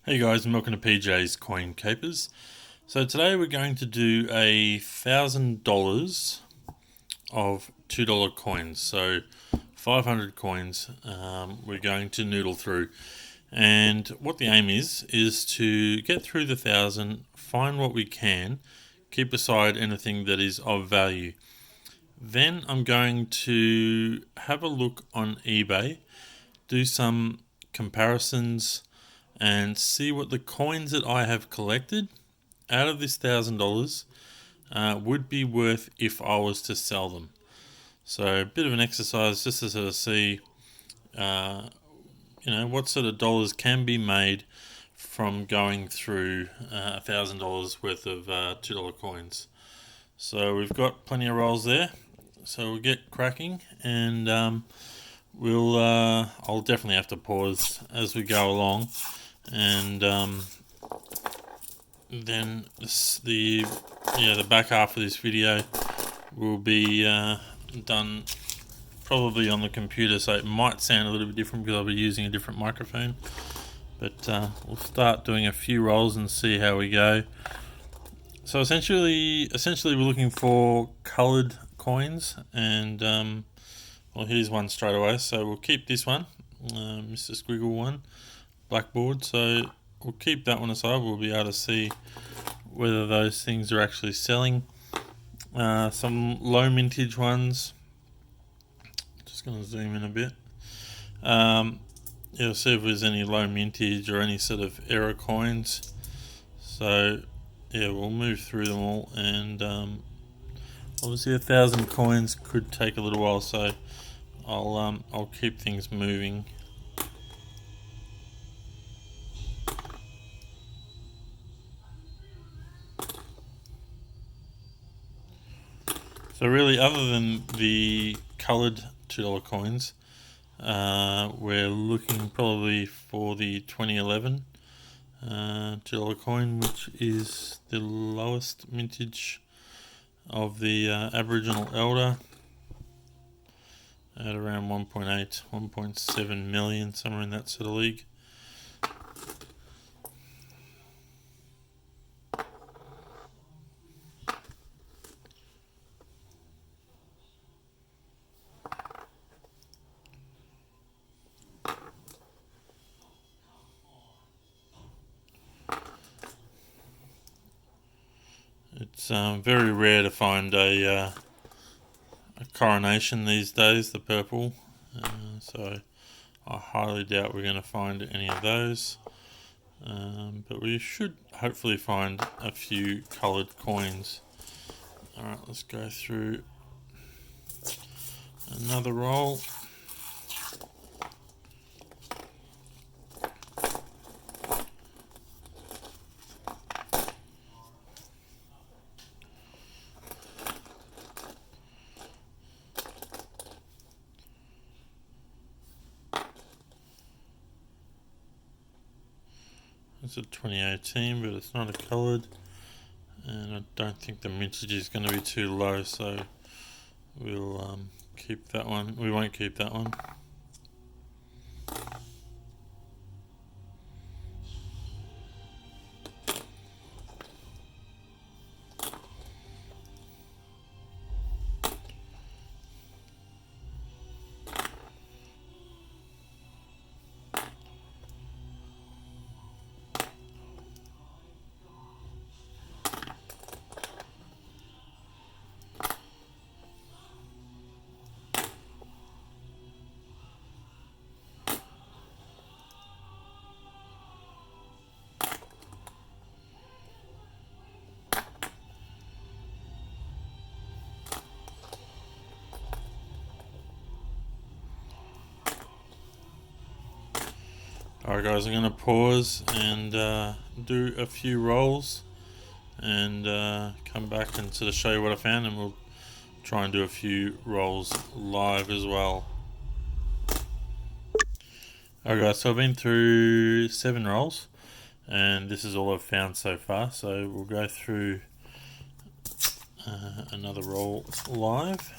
Hey guys, and welcome to PJ's Coin Capers. So today we're going to do $1,000 of $2 coins. So 500 coins we're going to noodle through. And what the aim is to get through the 1,000, find what we can, keep aside anything that is of value. Then I'm going to have a look on eBay, do some comparisons, and see what the coins that I have collected out of this $1,000 would be worth if I was to sell them. So a bit of an exercise just to sort of see, what sort of dollars can be made from going through $1,000 worth of $2 coins. So we've got plenty of rolls there. So we'll get cracking, and I'll definitely have to pause as we go along. And then the back half of this video will be done probably on the computer, so it might sound a little bit different because I'll be using a different microphone. But we'll start doing a few rolls and see how we go. So essentially we're looking for coloured coins, and well, here's one straight away. So we'll keep this one, Mr. Squiggle one. Blackboard, so we'll keep that one aside. We'll be able to see whether those things are actually selling. Some low mintage ones, just going to zoom in a bit. You'll see if there's any low mintage or any sort of error coins. So yeah, we'll move through them all, and obviously 1,000 coins could take a little while, so I'll keep things moving. So really, other than the coloured $2 coins, we're looking probably for the 2011 $2 coin, which is the lowest mintage of the Aboriginal Elder, at around 1.8, 1.7 million, somewhere in that sort of league. It's very rare to find a coronation these days, the purple, so I highly doubt we're going to find any of those, but we should hopefully find a few coloured coins. Alright, let's go through another roll. It's a 2018, but it's not a coloured, and I don't think the mintage is going to be too low, so we'll keep that one. We won't keep that one. Alright guys, I'm going to pause and do a few rolls, and come back and sort of show you what I found, and we'll try and do a few rolls live as well. Alright guys, so I've been through 7 rolls, and this is all I've found so far, so we'll go through another roll live.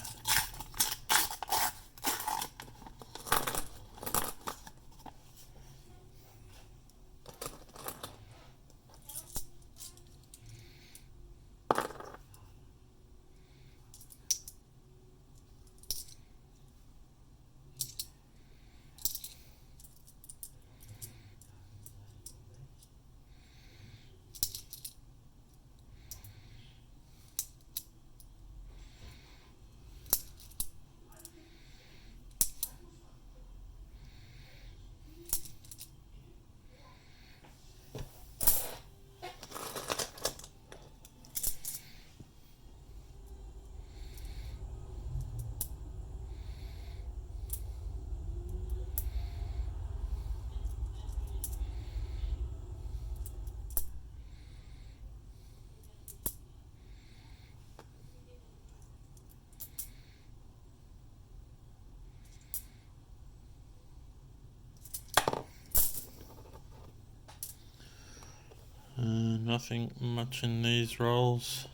Nothing much in these rolls.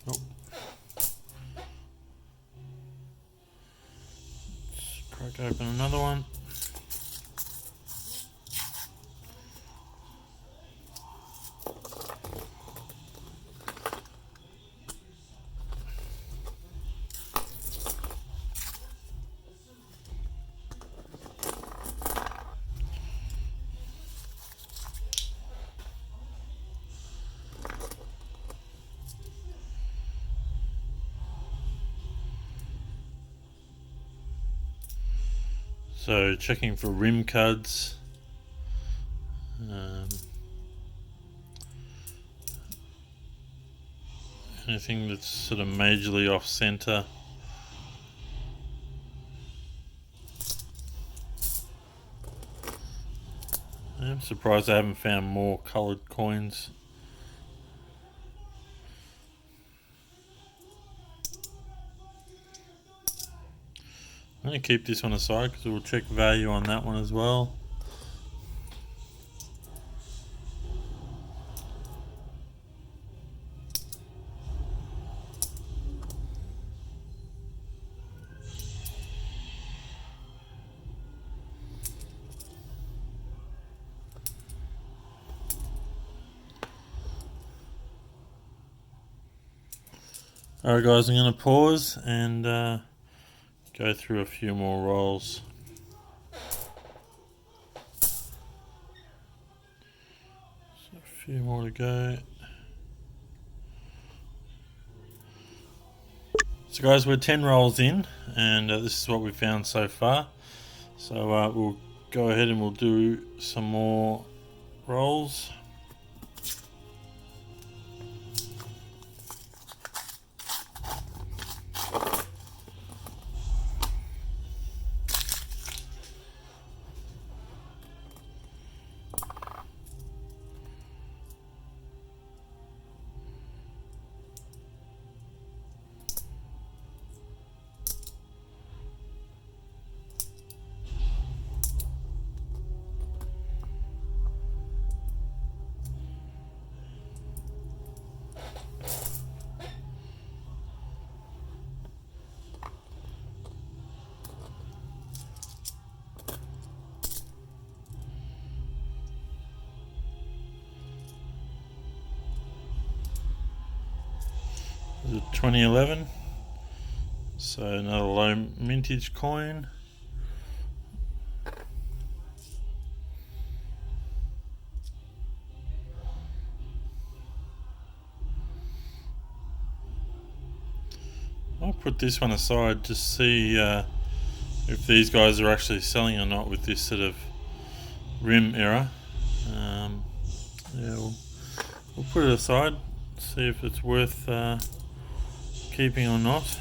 Nope. Let's crack open another one. So checking for rim cuds. Anything that's sort of majorly off center. I'm surprised I haven't found more coloured coins. I'm going to keep this one aside because we'll check value on that one as well. Alright guys, I'm going to pause and go through a few more rolls. So a few more to go. So guys, we're 10 rolls in and this is what we've found so far. So we'll go ahead and we'll do some more rolls. This is 2011, so another low mintage coin. I'll put this one aside to see if these guys are actually selling or not with this sort of rim error. Yeah, we'll put it aside, see if it's worth keeping or not.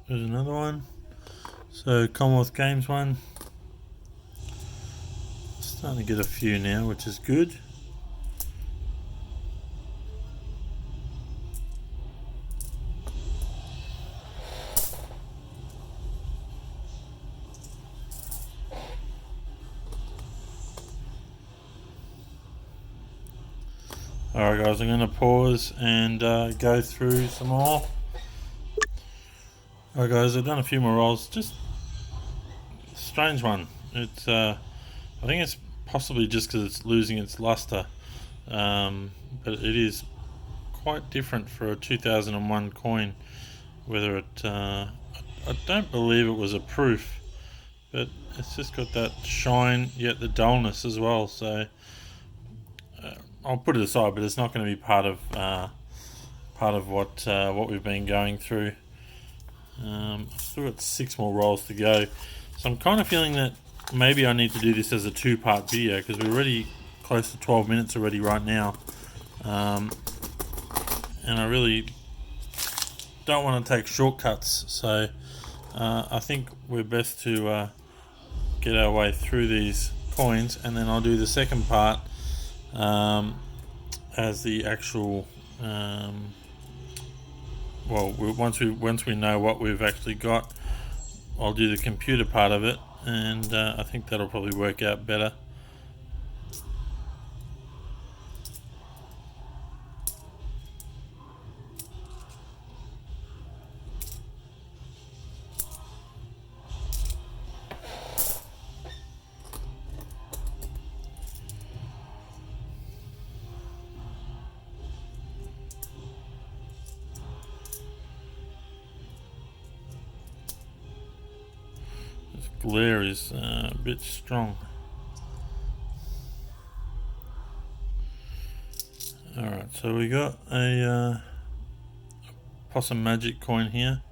There's another one. So Commonwealth Games one. Starting to get a few now, which is good. Alright guys, I'm going to pause and go through some more. Alright guys, I've done a few more rolls. Just a strange one. It's I think it's possibly just because it's losing its luster, but it is quite different for a 2001 coin. Whether it, I don't believe it was a proof, but it's just got that shine yet the dullness as well. So I'll put it aside, but it's not going to be part of what we've been going through. I've still got 6 more rolls to go, so I'm kind of feeling that maybe I need to do this as a 2-part video because we're already close to 12 minutes already right now, and I really don't want to take shortcuts. So I think we're best to get our way through these coins, and then I'll do the second part as the actual once we know what we've actually got, I'll do the computer part of it, and I think that'll probably work out better. This glare is a bit strong. Alright, so we got a Possum Magic coin here,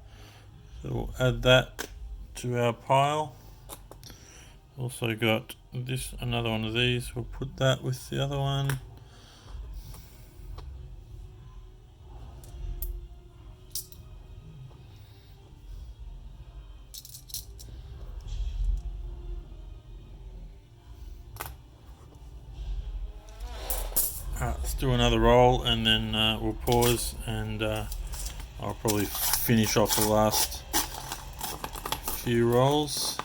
so we'll add that to our pile. Also got another one of these, we'll put that with the other one. Alright, let's do another roll, and then we'll pause, and I'll probably finish off the last few rolls.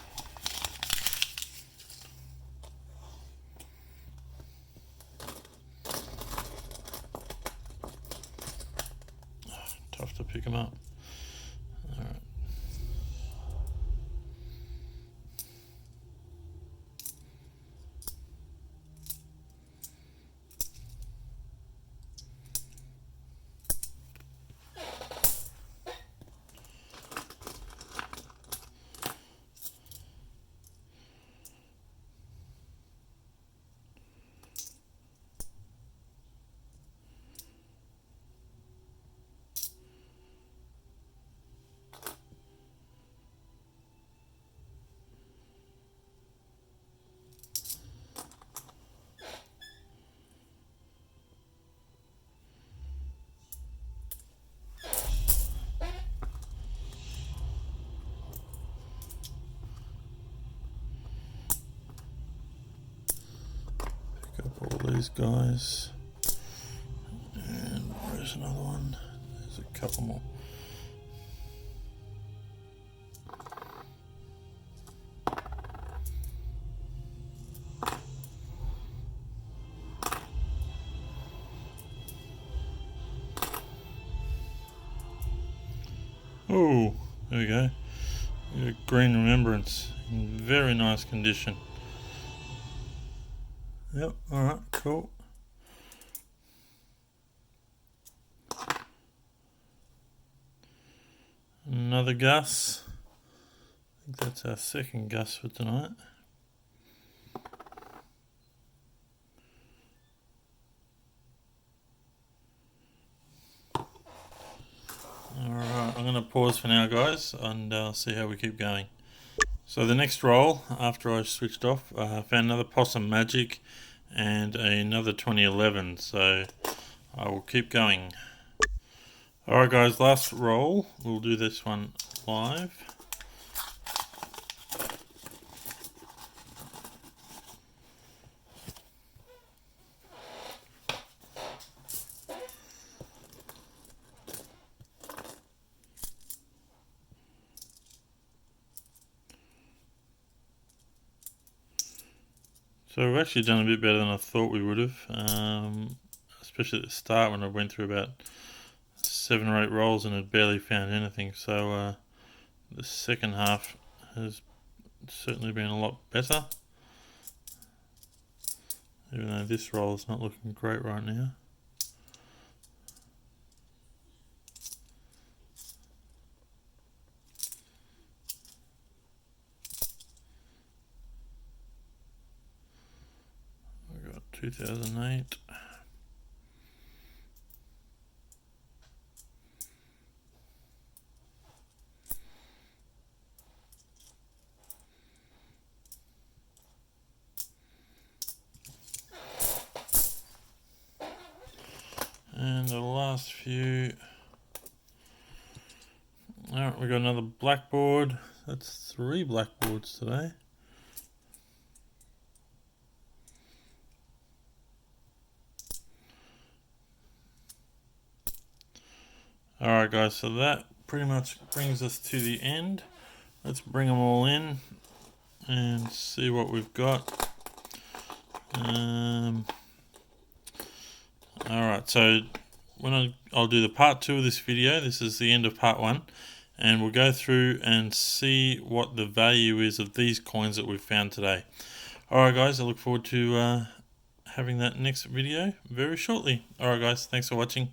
Tough to pick them up. Alright. All these guys, and where's another one? There's a couple more. Oh, there we go. We got a green remembrance in very nice condition. Yep, alright, cool. Another Gus. I think that's our second Gus for tonight. Alright, I'm going to pause for now guys, and see how we keep going. So the next roll, after I switched off, I found another Possum Magic and another 2011, so I will keep going. Alright guys, last roll, we'll do this one live. So we've actually done a bit better than I thought we would have, especially at the start when I went through about 7 or 8 rolls and had barely found anything. So the second half has certainly been a lot better, even though this roll is not looking great right now. We've got 2008. And the last few. Alright, we got another blackboard. That's 3 blackboards today. Alright guys, so that pretty much brings us to the end. Let's bring them all in and see what we've got. Alright, so when I'll do the part 2 of this video. This is the end of part 1, and we'll go through and see what the value is of these coins that we've found today. Alright guys, I look forward to having that next video very shortly. Alright guys, thanks for watching.